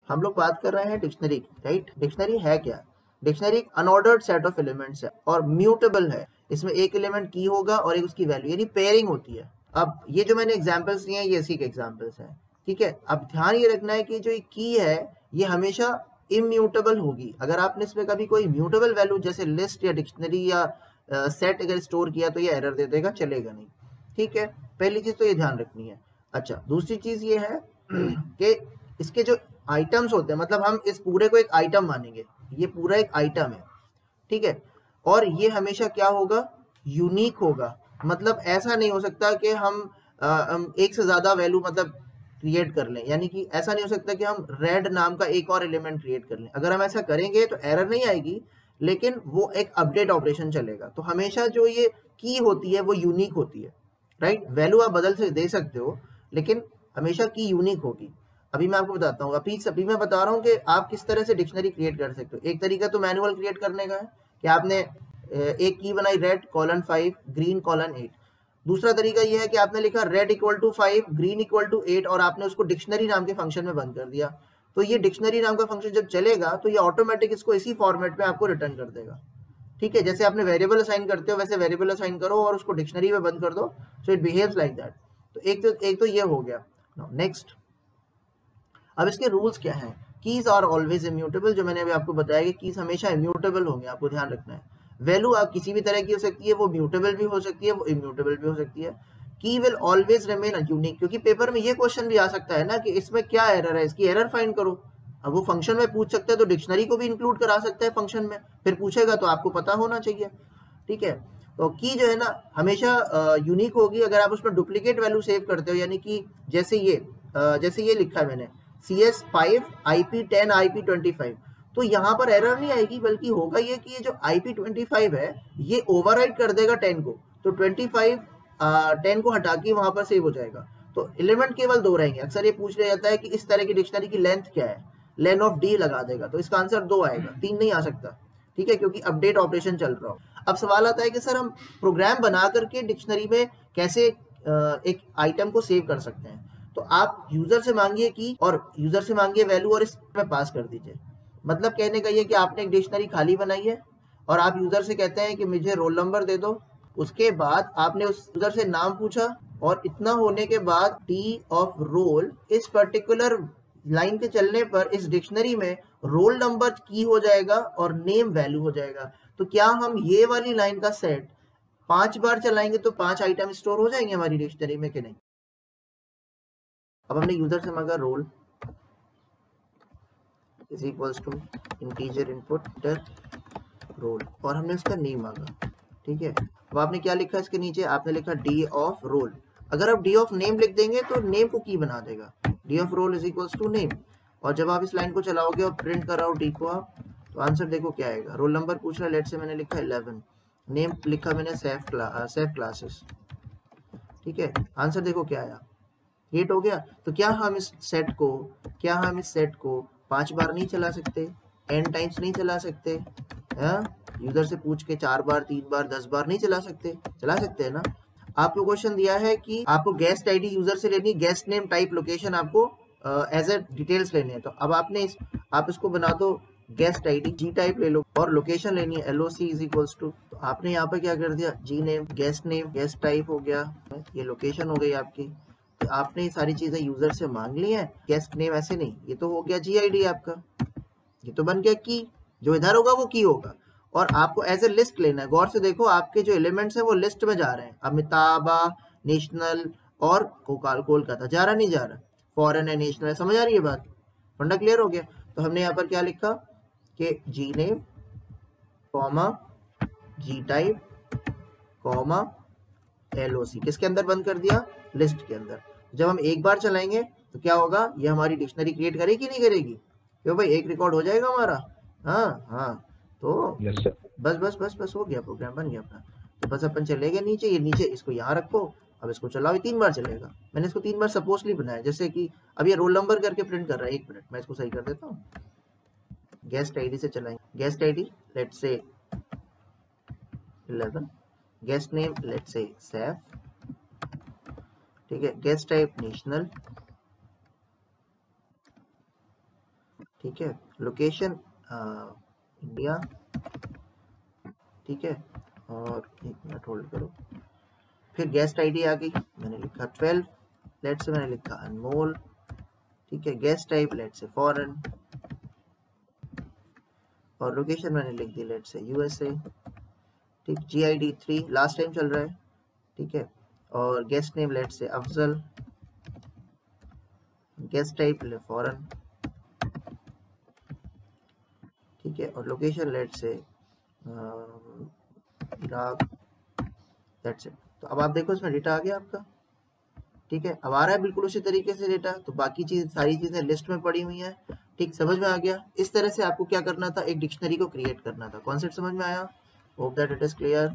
हम लोग बात कर रहे हैं डिक्शनरी की, राइट। डिक्शनरी है क्या? डिक्शनरी एक अनऑर्डर्ड सेट ऑफ एलिमेंट्स है और म्यूटेबल है। इसमें एक एलिमेंट की होगा और एक उसकी वैल्यू, यानी पेयरिंग होती है। अब ये जो मैंने एग्जांपल्स दिए हैं ये इसी के एग्जांपल्स हैं, ठीक है। अब ध्यान ये रखना है कि जो ये की है ये हमेशा इम्यूटेबल होगी। अगर आपने इसमें कभी कोई म्यूटेबल वैल्यू जैसे लिस्ट या डिक्शनरी या सेट अगर स्टोर किया तो ये एरर दे देगा, चलेगा नहीं, ठीक है। पहली चीज तो ये ध्यान रखनी है। अच्छा, दूसरी चीज ये है कि इसके जो आइटम्स होते हैं, मतलब हम इस पूरे को एक आइटम मानेंगे, ये पूरा एक आइटम है, ठीक है। और ये हमेशा क्या होगा? यूनिक होगा। मतलब ऐसा नहीं हो सकता कि हम एक से ज्यादा वैल्यू मतलब क्रिएट कर लें, यानी कि ऐसा नहीं हो सकता कि हम रेड नाम का एक और एलिमेंट क्रिएट कर लें। अगर हम ऐसा करेंगे तो एरर नहीं आएगी, लेकिन वो एक अपडेट ऑपरेशन चलेगा। तो हमेशा जो ये की होती है वो यूनिक होती है, राइट। वैल्यू आप बदल से दे सकते हो, लेकिन हमेशा की यूनिक होगी। अभी मैं आपको बताता हूँ, अभी मैं बता रहा हूँ कि आप किस तरह से डिक्शनरी क्रिएट कर सकते हो। एक तरीका तो मैनुअल क्रिएट करने का है कि आपने एक की बनाई रेड कॉलन 5 ग्रीन कॉलन 8। दूसरा तरीका यह है कि आपने लिखा red equal to 5 green equal to 8 और आपने उसको डिक्शनरी नाम के फंक्शन में बंद कर दिया। तो ये डिक्शनरी नाम का फंक्शन जब चलेगा तो ये ऑटोमेटिक इसको इसी फॉर्मेट में आपको रिटर्न कर देगा, ठीक है। जैसे आपने वेरिएबल असाइन करते हो वैसे वेरिएबल असाइन करो और उसको डिक्शनरी में बंद कर दो, so it behaves like that. तो एक तो ये हो गया। नेक्स्ट, अब इसके रूल्स क्या हैं? कीज आर ऑलवेज इम्यूटेबल, जो मैंने अभी आपको बताया कि कीज हमेशा इम्यूटेबल होंगे, आपको ध्यान रखना है। वैल्यू आप किसी भी तरह की हो सकती है, वो म्यूटेबल भी हो सकती है, वो इम्यूटेबल भी हो सकती है। की विल ऑलवेज रिमेन यूनिक, क्योंकि पेपर में ये क्वेश्चन भी आ सकता है ना कि इसमें क्या एरर है, इसकी एरर फाइंड करो। अब वो फंक्शन में पूछ सकता है तो डिक्शनरी को भी इंक्लूड करा सकता है फंक्शन में, फिर पूछेगा तो आपको पता होना चाहिए, ठीक है। तो की जो है ना हमेशा यूनिक होगी। अगर आप उसमें डुप्लीकेट वैल्यू सेव करते हो, यानी कि जैसे ये लिखा है मैंने CS5 IP10 IP25, तो यहाँ पर एरर नहीं आएगी, बल्कि होगा ये कि ये जो IP25 है ये ओवरराइड कर देगा 10 को, तो 25 10 को हटा के वहां पर सेव हो जाएगा। तो एलिमेंट केवल 2 रहेंगे। अक्सर ये पूछ लिया जाता है कि इस तरह की डिक्शनरी की लेंथ क्या है, लेन ऑफ डी लगा देगा, तो इसका आंसर 2 आएगा, 3 नहीं आ सकता, ठीक है, क्योंकि अपडेट ऑपरेशन चल रहा हो। अब सवाल आता है कि सर हम प्रोग्राम बना करके डिक्शनरी में कैसे एक आइटम को सेव कर सकते हैं। तो आप यूजर से मांगिए की और यूजर से मांगिए वैल्यू और इसमें पास कर दीजिए। मतलब कहने का ये कि आपने एक डिक्शनरी खाली बनाई है और आप यूजर से कहते हैं कि मुझे रोल नंबर दे दो। उसके बाद आपने उस यूजर से नाम पूछा और इतना होने के बाद टी ऑफ रोल, इस पर्टिकुलर लाइन के चलने पर इस डिक्शनरी में रोल नंबर की हो जाएगा और नेम वैल्यू हो जाएगा। तो क्या हम ये वाली लाइन का सेट 5 बार चलाएंगे तो 5 आइटम स्टोर हो जाएंगे हमारी डिक्शनरी में कि नहीं? अब हमने यूजर से मांगा roll is equals to integer input roll और हमने उसका नेम मांगा, ठीक है। अब आपने क्या लिखा इसके नीचे? आपने लिखा डी ऑफ रोल। अगर आप डी ऑफ नेम लिख देंगे तो नेम को की बना देगा, D of roll is equals to name. और जब आप इस लाइन को चलाओगे और प्रिंट कराओ डी को आप, तो आंसर देखो क्या आएगा। रोल नंबर पूछ रहा है, लेट से मैंने लिखा 11, नेम लिखा मैंने सेफ क्लासेस, ठीक है। आंसर देखो क्या आया, 8 हो गया। तो क्या हम इस सेट को 5 बार नहीं चला सकते, n टाइम्स नहीं चला सकते? यूजर से पूछ के 4 बार 3 बार 10 बार नहीं चला सकते? चला सकते हैं ना। आपको क्वेश्चन दिया है कि आपको गेस्ट आईडी यूजर से लेनी, गेस्ट नेम टाइप लोकेशन आपको एज ए डिटेल्स लेनी है। तो अब आप इसको बना दो गेस्ट आईडी, जी टाइप ले लो और लोकेशन लेनी है LOC इज इक्वल्स टू, तो आपने यहाँ पे क्या कर दिया, जी नेम गेस्ट टाइप हो गया, ये लोकेशन हो गई आपकी। तो आपने ये सारी चीजें यूजर से मांग ली हैं। गेस्ट नेम ऐसे नहीं, ये तो हो गया GID आपका, ये तो बन गया की। जो इधर होगा वो की होगा और आपको एज ए लिस्ट लेना है। गौर से देखो आपके जो एलिमेंट्स हैं वो लिस्ट में जा रहे हैं। अमिताभा, नेशनल और कोलकाता जा रहा नहीं जा रहा, फॉरेन है, नेशनल है, समझ आ रही है बात? फंडा क्लियर हो गया। तो हमने यहाँ पर क्या लिखा कि जी नेम कॉमा जी टाइप कॉमा LOC, किसके अंदर बंद कर दिया? लिस्ट के अंदर। जब हम एक बार चलाएंगे तो क्या होगा, ये हमारी डिक्शनरी क्रिएट करेगी नहीं करेगी? क्यों भाई, एक रिकॉर्ड हो जाएगा हमारा। हाँ तो यस सर। बस हो गया, प्रोग्राम बन गया अपना। तो बस अपन चलेंगे नीचे, ये नीचे इसको यहाँ रखो। अब इसको चलाओ, ये 3 बार चलेगा। मैंने इसको 3 बार सपोजली बनाया, जैसे कि अब ये रोल नंबर करके प्रिंट कर रहा है। 1 मिनट मैं इसको सही कर देता हूँ। गेस्ट आईडी से चलाएंगे, guest ID let's say 11, guest name let's say Saif, ठीक है। गेस्ट टाइप नेशनल, ठीक है, लोकेशन इंडिया, ठीक है, और एक मिनट होल्ड करो, फिर गेस्ट आईडी आ गई, मैंने लिखा 12, लेट से मैंने लिखा अनमोल, ठीक है, गेस्ट टाइप लेट से फॉरेन, और लोकेशन मैंने लिख दी लेट से यूएसए, ठीक, GID 3 लास्ट टाइम चल रहा है, ठीक है, और गेस्ट नेम लेट से अफजल, गेस्ट टाइप फॉरेन, ठीक है, और लोकेशन लेट से इराक, दैट्स इट। तो अब आप देखो इसमें डेटा आ गया आपका, ठीक है, अब आ रहा है बिल्कुल उसी तरीके से डेटा, तो बाकी चीज सारी चीजें लिस्ट में पड़ी हुई हैं, ठीक, समझ में आ गया। इस तरह से आपको क्या करना था, एक डिक्शनरी को क्रिएट करना था। कॉन्सेप्ट समझ में आया? Hope that it is clear.